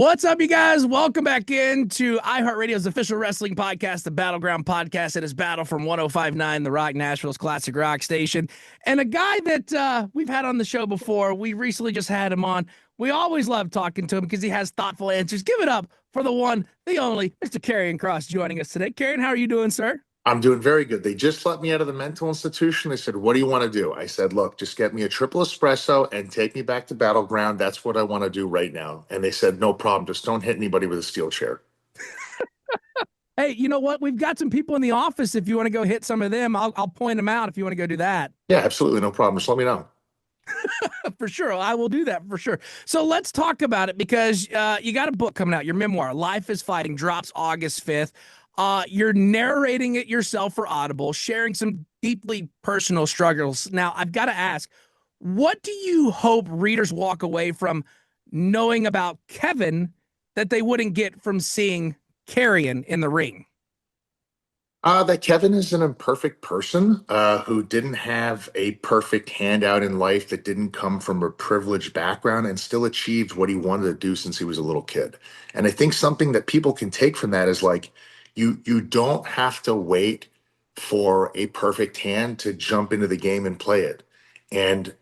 What's up, you guys? Welcome back into iHeartRadio's official wrestling podcast, the Battleground Podcast. It is Battle from 105.9, The Rock, Nashville's classic rock station. And a guy that we've had on the show before, we recently just had him on. We always love talking to him because he has thoughtful answers. Give it up for the one, the only, Mr. Karrion Kross joining us today. Karrion, how are you doing, sir? I'm doing very good. They just let me out of the mental institution. They said, "What do you want to do?" I said, "Look, just get me a triple espresso and take me back to Battleground. That's what I want to do right now." And they said, "No problem. Just don't hit anybody with a steel chair." Hey, you know what? We've got some people in the office. If you want to go hit some of them, I'll point them out if you want to go do that. Yeah, absolutely. No problem. Just let me know. For sure. I will do that for sure. So let's talk about it because you got a book coming out. Your memoir, Life is Fighting, drops August 5th. You're narrating it yourself for Audible, sharing some deeply personal struggles. Now, I've got to ask, what do you hope readers walk away from knowing about Kevin that they wouldn't get from seeing Karrion in the ring? That Kevin is an imperfect person who didn't have a perfect handout in life, that didn't come from a privileged background and still achieved what he wanted to do since he was a little kid. And I think something that people can take from that is like, you don't have to wait for a perfect hand to jump into the game and play it. And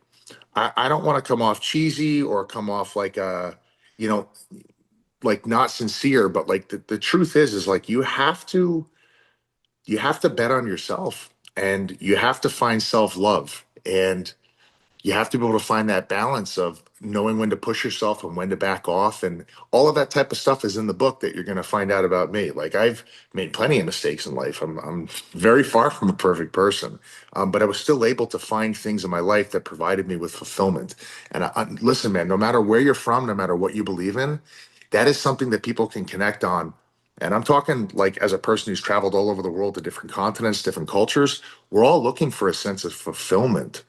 I don't want to come off cheesy or come off like you know, like not sincere, but like the truth is like you have to bet on yourself, and you have to find self-love, and you have to be able to find that balance of knowing when to push yourself and when to back off. And all of that type of stuff is in the book that you're going to find out about me. Like, I've made plenty of mistakes in life. I'm very far from a perfect person. But I was still able to find things in my life that provided me with fulfillment. And listen, man, no matter where you're from, no matter what you believe in, that is something that people can connect on. And I'm talking like, as a person who's traveled all over the world to different continents, different cultures, we're all looking for a sense of fulfillment.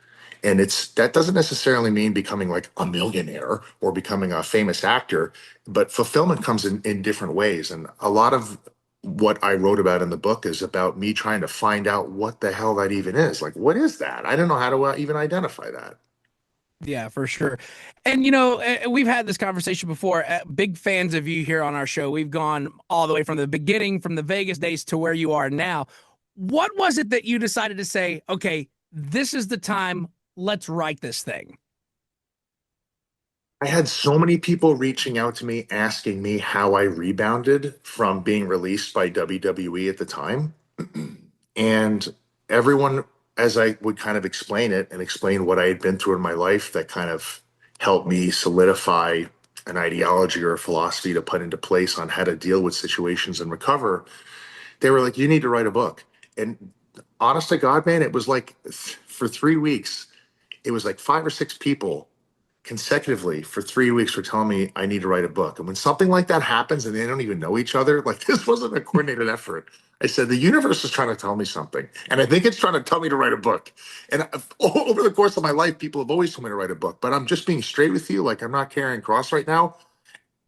And that doesn't necessarily mean becoming like a millionaire or becoming a famous actor, but fulfillment comes in different ways. And a lot of what I wrote about in the book is about me trying to find out what the hell that even is. Like, what is that? I don't know how to even identify that. Yeah, for sure. And, we've had this conversation before. Big fans of you here on our show. We've gone all the way from the beginning, from the Vegas days to where you are now. What was it that you decided to say, okay, this is the time, let's write this thing? I had so many people reaching out to me asking me how I rebounded from being released by WWE at the time. And everyone, as I would kind of explain it and explain what I had been through in my life, that kind of helped me solidify an ideology or a philosophy to put into place on how to deal with situations and recover. They were like, "You need to write a book." And honest to God, man, it was like for 3 weeks, it was like 5 or 6 people consecutively for 3 weeks were telling me I need to write a book. And when something like that happens and they don't even know each other, like, this wasn't a coordinated effort. I said, the universe is trying to tell me something. And I think it's trying to tell me to write a book. And over the course of my life, people have always told me to write a book, but I'm just being straight with you. Like, I'm not Karrion Kross right now.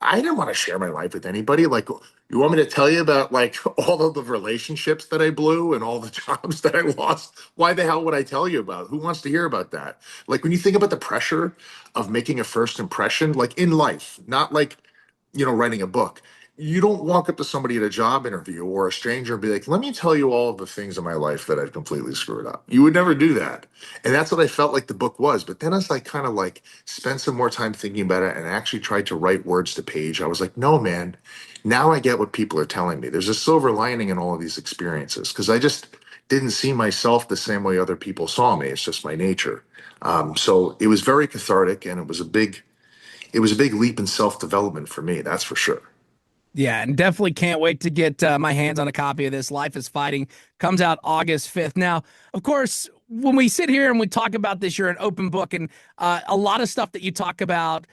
I didn't want to share my life with anybody. Like, you want me to tell you about like all of the relationships that I blew and all the jobs that I lost? Why the hell would I tell you about? Who wants to hear about that? Like, when you think about the pressure of making a first impression, like in life, not like, writing a book. You don't walk up to somebody at a job interview or a stranger and be like, "Let me tell you all of the things in my life that I've completely screwed up." You would never do that. And that's what I felt like the book was. But then as I kind of like spent some more time thinking about it and actually tried to write words to page, I was like, no, man, now I get what people are telling me. There's a silver lining in all of these experiences, because I just didn't see myself the same way other people saw me. It's just my nature. So it was very cathartic, and it was a big leap in self-development for me. That's for sure. Yeah, and definitely can't wait to get my hands on a copy of this. Life is Fighting comes out August 5th. Now, of course, when we sit here and we talk about this, you're an open book, and a lot of stuff that you talk about,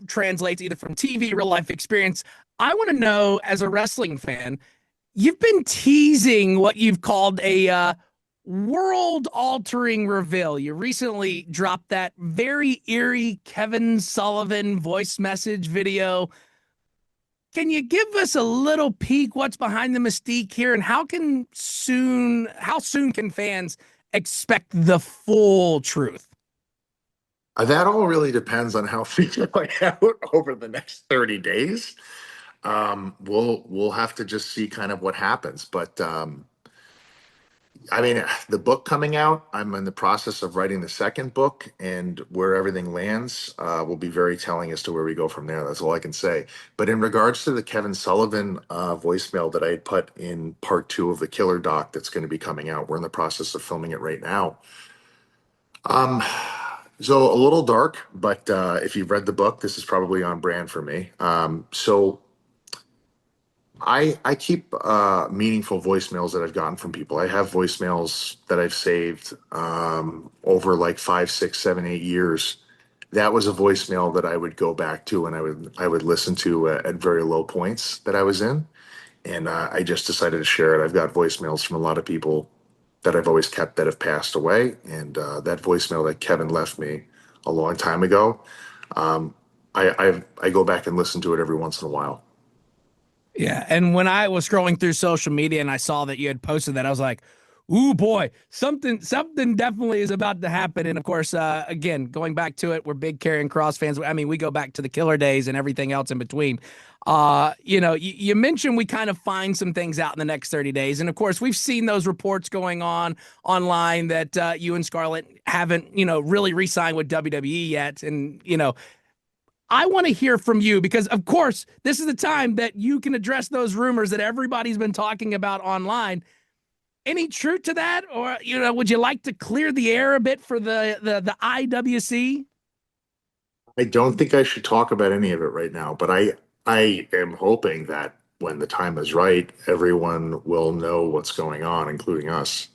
translates either from TV, real life experience. I want to know, as a wrestling fan, you've been teasing what you've called a world altering reveal. You recently dropped that very eerie Kevin Sullivan voice message video. Can you give us a little peek what's behind the mystique here, and how soon can fans expect the full truth? That all really depends on how things play out over the next 30 days. We'll have to just see kind of what happens. But I mean, the book coming out, I'm in the process of writing the second book, and where everything lands will be very telling as to where we go from there. That's all I can say. But in regards to the Kevin Sullivan voicemail that I had put in part two of the Killer doc that's going to be coming out, we're in the process of filming it right now. Um, so a little dark, but if you've read the book, this is probably on brand for me. I keep meaningful voicemails that I've gotten from people. I have voicemails that I've saved over like 5, 6, 7, 8 years. That was a voicemail that I would go back to and I would listen to at very low points that I was in, and I just decided to share it. I've got voicemails from a lot of people that I've always kept that have passed away, and that voicemail that Kevin left me a long time ago, um, I go back and listen to it every once in a while. Yeah, and when I was scrolling through social media and I saw that you had posted that, I was like, "Ooh, boy, something definitely is about to happen." And of course, again, going back to it, we're big Karrion Kross fans. I mean, we go back to the Killer days and everything else in between. You mentioned we kind of find some things out in the next 30 days, and of course, we've seen those reports going on online that you and Scarlett haven't, really re-signed with WWE yet, and I want to hear from you because, of course, this is the time that you can address those rumors that everybody's been talking about online. Any truth to that, or would you like to clear the air a bit for the IWC? I don't think I should talk about any of it right now, but I am hoping that when the time is right, everyone will know what's going on, including us.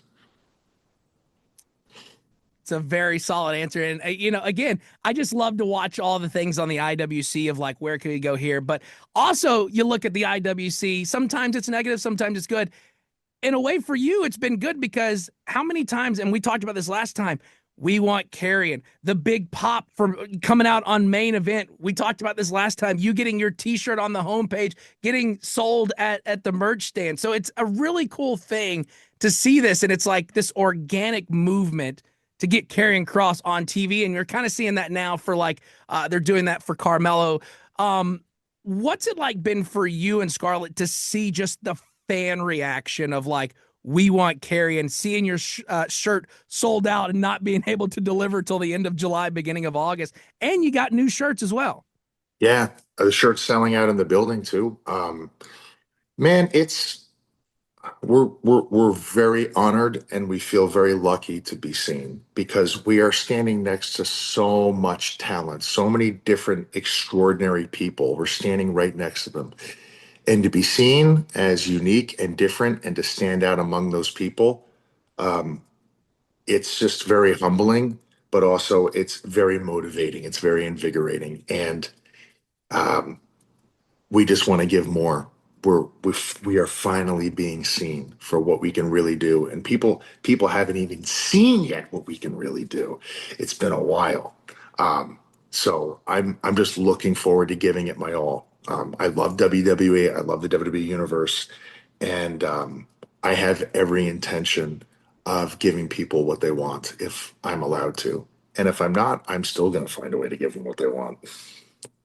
It's a very solid answer, and again, I just love to watch all the things on the IWC of like where can we go here, but also you look at the IWC. Sometimes it's negative, sometimes it's good. In a way, for you, it's been good because how many times, and we talked about this last time, we want Karrion, the big pop from coming out on main event. We talked about this last time, you getting your t-shirt on the homepage, getting sold at the merch stand. So it's a really cool thing to see this. And it's like this organic movement to get Karrion Kross on TV. And you're kind of seeing that now for like, they're doing that for Carmelo. What's it like been for you and Scarlett to see just the fan reaction of like, we want Karrion, seeing your shirt sold out and not being able to deliver till the end of July, beginning of August, and you got new shirts as well. Yeah, the shirt's selling out in the building too. Man, we're very honored and we feel very lucky to be seen because we are standing next to so much talent, so many different extraordinary people. We're standing right next to them. And to be seen as unique and different and to stand out among those people, um, it's just very humbling, but also it's very motivating. It's very invigorating. And um, we just want to give more. We are finally being seen for what we can really do, and people haven't even seen yet what we can really do. It's been a while, so I'm just looking forward to giving it my all. I love WWE. I love the WWE universe, and I have every intention of giving people what they want if I'm allowed to. And if I'm not, I'm still going to find a way to give them what they want.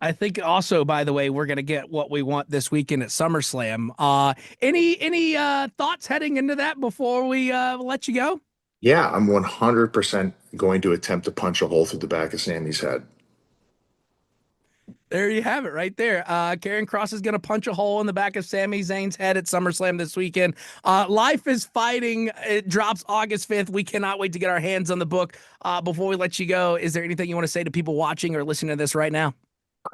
I think also, by the way, we're gonna get what we want this weekend at SummerSlam. Any thoughts heading into that before we let you go? Yeah, I'm 100% going to attempt to punch a hole through the back of Sammy's head. There you have it right there. Karrion Kross is going to punch a hole in the back of Sami Zayn's head at SummerSlam this weekend. Life is Fighting. It drops August 5th. We cannot wait to get our hands on the book. Before we let you go, is there anything you want to say to people watching or listening to this right now?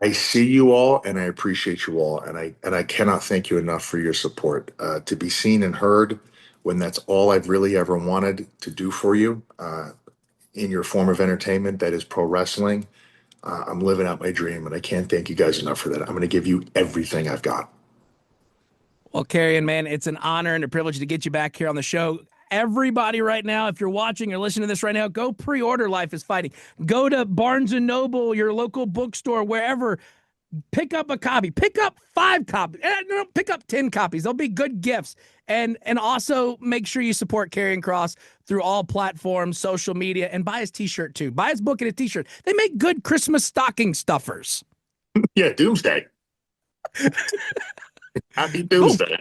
I see you all and I appreciate you all, and I cannot thank you enough for your support. To be seen and heard when that's all I've really ever wanted to do for you in your form of entertainment, that is pro wrestling. I'm living out my dream, and I can't thank you guys enough for that. I'm going to give you everything I've got. Well, Karrion, man, it's an honor and a privilege to get you back here on the show. Everybody right now, if you're watching or listening to this right now, go pre-order Life is Fighting. Go to Barnes & Noble, your local bookstore, wherever. Pick up a copy. Pick up 5 copies. No, pick up 10 copies. They'll be good gifts. And also make sure you support Karrion Kross through all platforms, social media, and buy his t-shirt too. Buy his book and his t-shirt. They make good Christmas stocking stuffers. Yeah, Doomsday. Happy Cool. Doomsday.